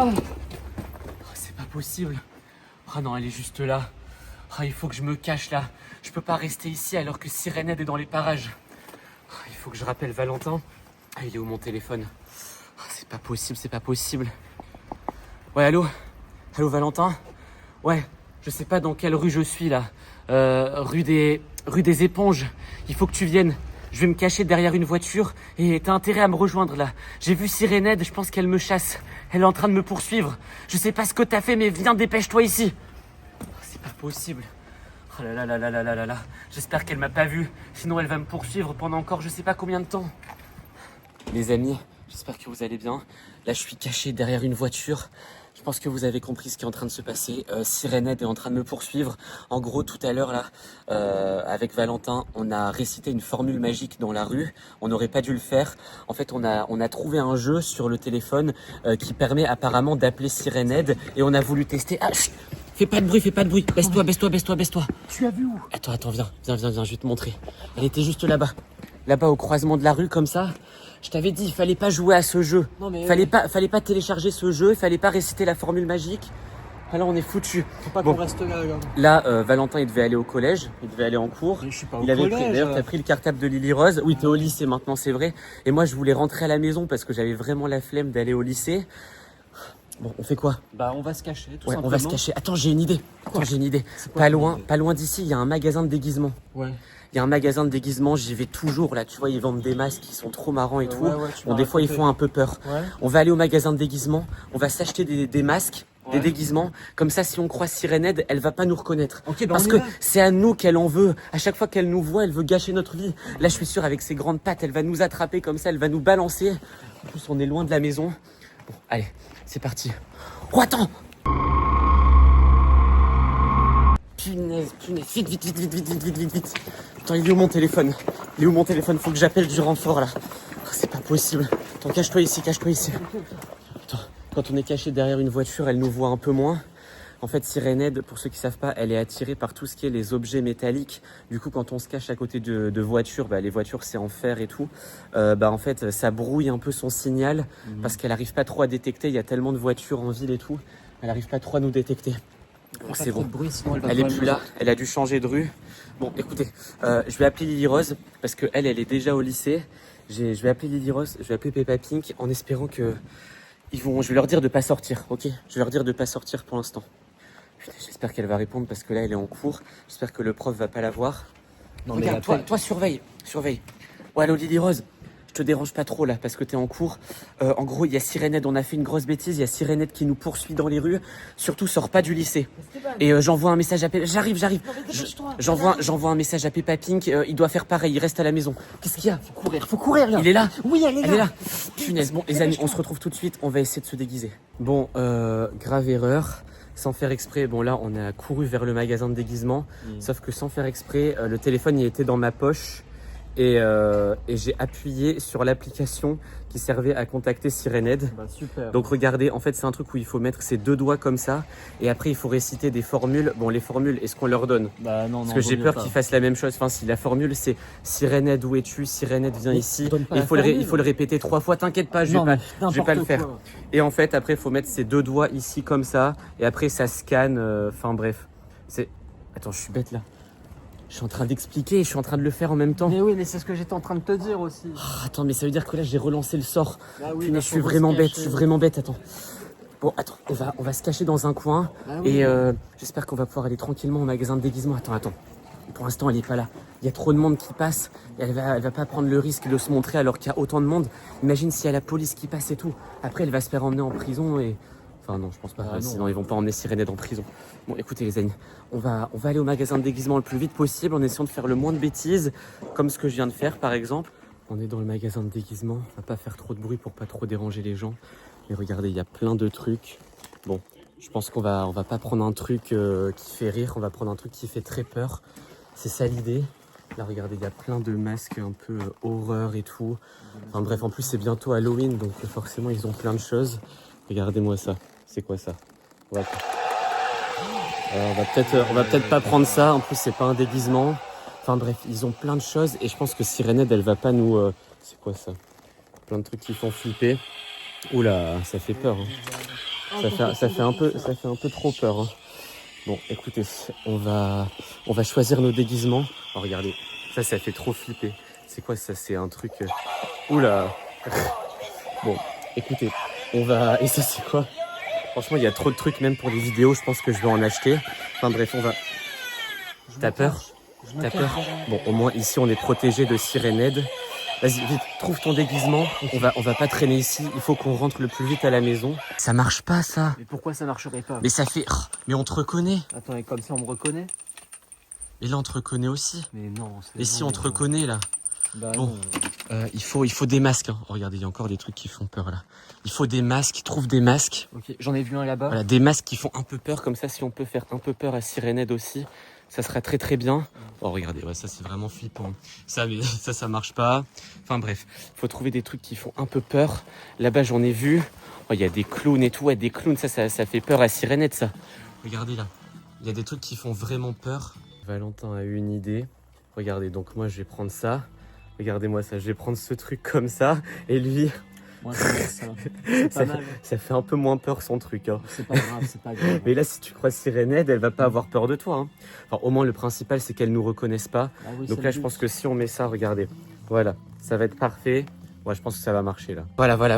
Oh, c'est pas possible. Ah non, elle est juste là. Ah, il faut que je me cache là. Je peux pas rester ici alors que Sirenade est dans les parages. Ah, il faut que je rappelle Valentin. Ah, il est où mon téléphone? Ah, c'est pas possible, c'est pas possible. Ouais, allô? Allô, Valentin? Ouais, je sais pas dans quelle rue je suis là. Rue des Éponges. Il faut que tu viennes. Je vais me cacher derrière une voiture et t'as intérêt à me rejoindre là. J'ai vu Sirenade, je pense qu'elle me chasse. Elle est en train de me poursuivre. Je sais pas ce que t'as fait, mais viens, dépêche-toi ici. Oh, c'est pas possible. Oh là là là là là là là là. J'espère qu'elle m'a pas vu. Sinon, elle va me poursuivre pendant encore je sais pas combien de temps. Les amis, j'espère que vous allez bien. Là, je suis caché derrière une voiture. Je pense que vous avez compris ce qui est en train de se passer. Sirenade est en train de me poursuivre. En gros, tout à l'heure, là, avec Valentin, on a récité une formule magique dans la rue. On n'aurait pas dû le faire. En fait, on a trouvé un jeu sur le téléphone qui permet apparemment d'appeler Sirenade. Et on a voulu tester. Ah, chut, fais pas de bruit, fais pas de bruit. Baisse-toi, baisse-toi, baisse-toi, baisse-toi. Tu l'as vu où? Attends, viens, je vais te montrer. Elle était juste là-bas. Là-bas, au croisement de la rue, comme ça. Je t'avais dit, il fallait pas jouer à ce jeu. Non, mais fallait pas télécharger ce jeu, il fallait pas réciter la formule magique. Ah là, on est foutu. Faut pas qu'on reste là. Là, Valentin, il devait aller au collège, il devait aller en cours. Mais je suis pas au Il avait collège. d'ailleurs, t'as pris le cartable de Lily Rose. Oui, t'es au lycée maintenant, c'est vrai. Et moi, je voulais rentrer à la maison parce que j'avais vraiment la flemme d'aller au lycée. Bon, on fait quoi? Bah, on va se cacher, tout Ouais, simplement. on va se cacher. Attends, j'ai une idée. Quoi? Pas loin d'ici, il y a un magasin de déguisement. Ouais. Il y a un magasin de déguisement, j'y vais toujours là, tu vois, ils vendent des masques qui sont trop marrants et tout. Ouais, Bon, des fois, ils font un peu peur. Ouais. On va aller au magasin de déguisement, on va s'acheter des masques, Ouais. des déguisements. Comme ça, si on croise Sirenade, elle va pas nous reconnaître. Ok, bah Parce on y que va. c'est à nous qu'elle en veut. À chaque fois qu'elle nous voit, elle veut gâcher notre vie. Là, je suis sûr, avec ses grandes pattes, elle va nous attraper comme ça, elle va nous balancer. En plus, on est loin de la maison. Bon, allez, c'est parti. Oh, attends! Punaise, vite. Attends, il est où mon téléphone? Faut que j'appelle du renfort là. Oh, c'est pas possible. Attends, cache-toi ici. Attends, quand on est caché derrière une voiture, elle nous voit un peu moins. En fait, Sirenade, pour ceux qui savent pas, elle est attirée par tout ce qui est les objets métalliques. Du coup, quand on se cache à côté de voitures, bah, les voitures c'est en fer et tout, en fait, ça brouille un peu son signal parce qu'elle arrive pas trop à détecter. Il y a tellement de voitures en ville et tout, elle arrive pas trop à nous détecter. Bon, c'est bon. Bruit, sinon elle va Elle est plus là, elle a dû changer de rue. Bon, écoutez, je vais appeler Lily Rose parce que elle est déjà au lycée. Je vais appeler Lily Rose, je vais appeler Peppa Pink en espérant que je vais leur dire de pas sortir, ok? Je vais leur dire de pas sortir pour l'instant. Putain, j'espère qu'elle va répondre parce que là, elle est en cours. J'espère que le prof va pas la voir. Non, mais Regarde, toi, surveille. Ouais, allô, Lily Rose. Je te dérange pas trop là parce que t'es en cours. En gros, il y a Sirenade, on a fait une grosse bêtise. Il y a Sirenade qui nous poursuit dans les rues. Surtout, sors pas du lycée. Et j'envoie un message à Peppa. J'arrive. J'envoie un message à Peppa Pink. Il doit faire pareil. Il reste à la maison. Qu'est-ce qu'il y a? faut courir là. Il est là. Oui, elle est là. Punaise. Bon, les amis, on se retrouve tout de suite. On va essayer de se déguiser. Bon, grave erreur. Sans faire exprès, bon là, on a couru vers le magasin de déguisement. Sauf que sans faire exprès, le téléphone, il était dans ma poche. Et j'ai appuyé sur l'application qui servait à contacter Sirenade. Bah, super. Donc regardez, en fait c'est un truc où il faut mettre ses deux doigts comme ça et après il faut réciter des formules. Bon, les formules, est-ce qu'on leur donne? Bah non, Parce que j'ai peur qu'ils fassent la même chose. Enfin, si la formule c'est Sirenade, où es-tu? Sirenade, viens ici. Et il faut le répéter 3 fois. T'inquiète pas, je vais pas le faire. Et en fait, après, il faut mettre ses deux doigts ici comme ça et après ça scanne. Enfin bref, Attends, je suis bête là. Je suis en train d'expliquer, je suis en train de le faire en même temps. Mais oui, mais c'est ce que j'étais en train de te dire aussi. Oh, attends, mais ça veut dire que là j'ai relancé le sort. Bah oui, Punaise, je suis vraiment bête, attends. Bon, attends, on va se cacher dans un coin et j'espère qu'on va pouvoir aller tranquillement au magasin de déguisement. Attends. Pour l'instant, elle est pas là. Il y a trop de monde qui passe. Elle va pas prendre le risque de se montrer alors qu'il y a autant de monde. Imagine s'il y a la police qui passe et tout. Après, elle va se faire emmener en prison et... Enfin non, je pense pas. Sinon, ils vont pas emmener Sirenade en prison. Bon, écoutez les amis, on va aller au magasin de déguisement le plus vite possible en essayant de faire le moins de bêtises, comme ce que je viens de faire par exemple. On est dans le magasin de déguisement, on va pas faire trop de bruit pour pas trop déranger les gens. Mais regardez, il y a plein de trucs. Bon, je pense qu'on va pas prendre un truc qui fait rire, on va prendre un truc qui fait très peur. C'est ça l'idée. Là, regardez, il y a plein de masques un peu horreur et tout. Enfin bref, en plus c'est bientôt Halloween, donc forcément ils ont plein de choses. Regardez-moi ça. C'est quoi ça? On va peut-être pas prendre ça. En plus, c'est pas un déguisement. Enfin bref, ils ont plein de choses et je pense que Sirenade, elle va pas nous. C'est quoi ça? Plein de trucs qui font flipper. Oula, ça fait peur. Hein. Ça fait un peu trop peur. Hein. Bon, écoutez, on va choisir nos déguisements. Oh, regardez, ça fait trop flipper. C'est quoi ça? C'est un truc... Oula. Bon, écoutez, on va... Et ça, c'est quoi? Franchement, il y a trop de trucs, même pour les vidéos. Je pense que je vais en acheter. Enfin bref, on va... T'as peur? T'as peur? Bon, au moins, ici, on est protégé de Sirened. Vas-y, vite, trouve ton déguisement. On va pas traîner ici. Il faut qu'on rentre le plus vite à la maison. Ça marche pas, ça. Mais pourquoi ça marcherait pas? Mais ça fait... Oh, mais on te reconnaît. Attends, et comme ça, on me reconnaît? Et là, on te reconnaît aussi. Mais non, c'est... Et si on te reconnaît, là? Bah Bon, il faut des masques. Hein. Oh, regardez, il y a encore des trucs qui font peur, là. Il faut des masques. Trouve des masques. Ok, j'en ai vu un là-bas. Voilà, des masques qui font un peu peur. Comme ça, si on peut faire un peu peur à Sirened aussi, ça serait très très bien. Oh, regardez, ouais, ça, c'est vraiment flippant. Ça marche pas. Enfin, bref, faut trouver des trucs qui font un peu peur. Là-bas, j'en ai vu. Oh, il y a des clowns et tout. Ouais, des clowns, ça fait peur à Sirened, ça. Regardez, là. Il y a des trucs qui font vraiment peur. Valentin a eu une idée. Regardez, donc moi, je vais prendre ça. Regardez-moi ça, je vais prendre ce truc comme ça. Et lui... Moi, ça. C'est pas mal. Ça fait un peu moins peur son truc. Hein. C'est pas grave, c'est pas grave. Mais là, si tu croises Sirened, elle va pas avoir peur de toi. Hein. Enfin, au moins, le principal, c'est qu'elle nous reconnaisse pas. Ah oui, donc là, je pense que si on met ça, regardez. Voilà, ça va être parfait. Ouais, je pense que ça va marcher là.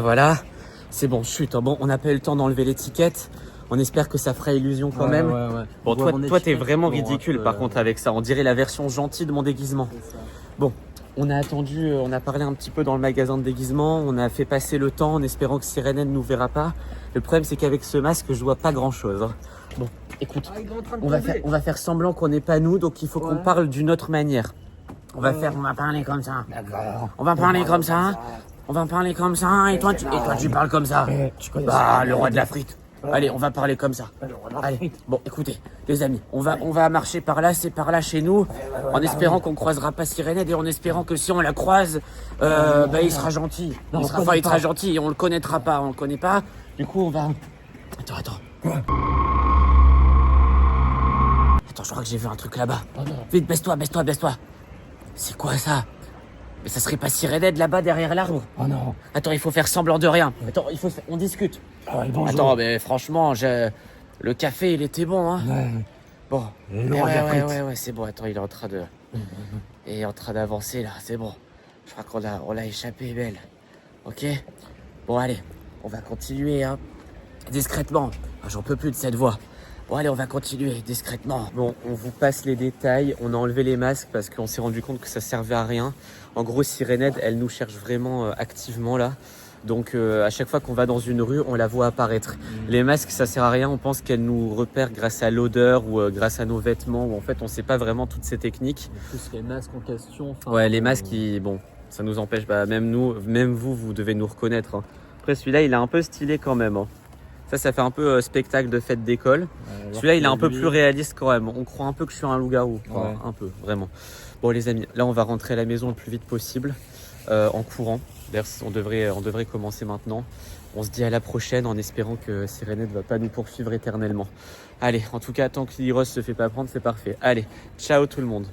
Voilà. C'est bon, chut. Bon, on n'a pas eu le temps d'enlever l'étiquette. On espère que ça fera illusion quand même. Ouais. Bon, toi, t'es vraiment ridicule par contre avec ça. On dirait la version gentille de mon déguisement. Bon. On a attendu, on a parlé un petit peu dans le magasin de déguisement, on a fait passer le temps en espérant que Sirened ne nous verra pas. Le problème, c'est qu'avec ce masque, je vois pas grand-chose. Hein. Bon, écoute, on va faire semblant qu'on n'est pas nous, donc il faut qu'on parle d'une autre manière. On va parler comme ça. D'accord. On va parler comme ça. On va parler comme ça. Et toi, tu parles comme ça. Bah, le roi de la frite. Allez, on va parler comme ça. Allez, bon, écoutez, les amis, on va marcher par là, c'est par là chez nous, en espérant qu'on croisera pas Sirened et en espérant que si on la croise, il sera gentil. Il sera gentil et on le connaîtra pas, on le connaît pas. Du coup, on va... Attends. Attends, je crois que j'ai vu un truc là-bas. Vite, baisse-toi. C'est quoi ça? Mais ça serait pas Sirened là-bas derrière l'arbre? Oh non. Attends, il faut faire semblant de rien. Attends, on discute. Ouais, bonjour. Attends, mais franchement, le café, il était bon, hein. Ouais. Bon. Ouais, c'est bon. Attends, il est en train d'avancer là, c'est bon. Je crois qu'on l'a échappé, belle. Ok? Bon, allez, on va continuer, hein. Discrètement. Ah, j'en peux plus de cette voix. Bon, allez, on va continuer discrètement. Bon, on vous passe les détails. On a enlevé les masques parce qu'on s'est rendu compte que ça servait à rien. En gros, Sirened, elle nous cherche vraiment activement là. Donc, à chaque fois qu'on va dans une rue, on la voit apparaître. Les masques, ça sert à rien. On pense qu'elle nous repère grâce à l'odeur ou grâce à nos vêtements. Ou en fait, on sait pas vraiment toutes ces techniques. En plus, les masques en question. Ouais, les masques, bon, ça nous empêche. Bah, même vous devez nous reconnaître. Hein. Après, celui-là, il est un peu stylé quand même. Hein. Ça fait un peu spectacle de fête d'école. Celui-là, il est un peu plus réaliste quand même. On croit un peu que je suis un loup-garou. Enfin, un peu, vraiment. Bon, les amis, là, on va rentrer à la maison le plus vite possible, en courant. D'ailleurs, on devrait commencer maintenant. On se dit à la prochaine en espérant que Sirened ne va pas nous poursuivre éternellement. Allez, en tout cas, tant que l'Iros se fait pas prendre, c'est parfait. Allez, ciao tout le monde.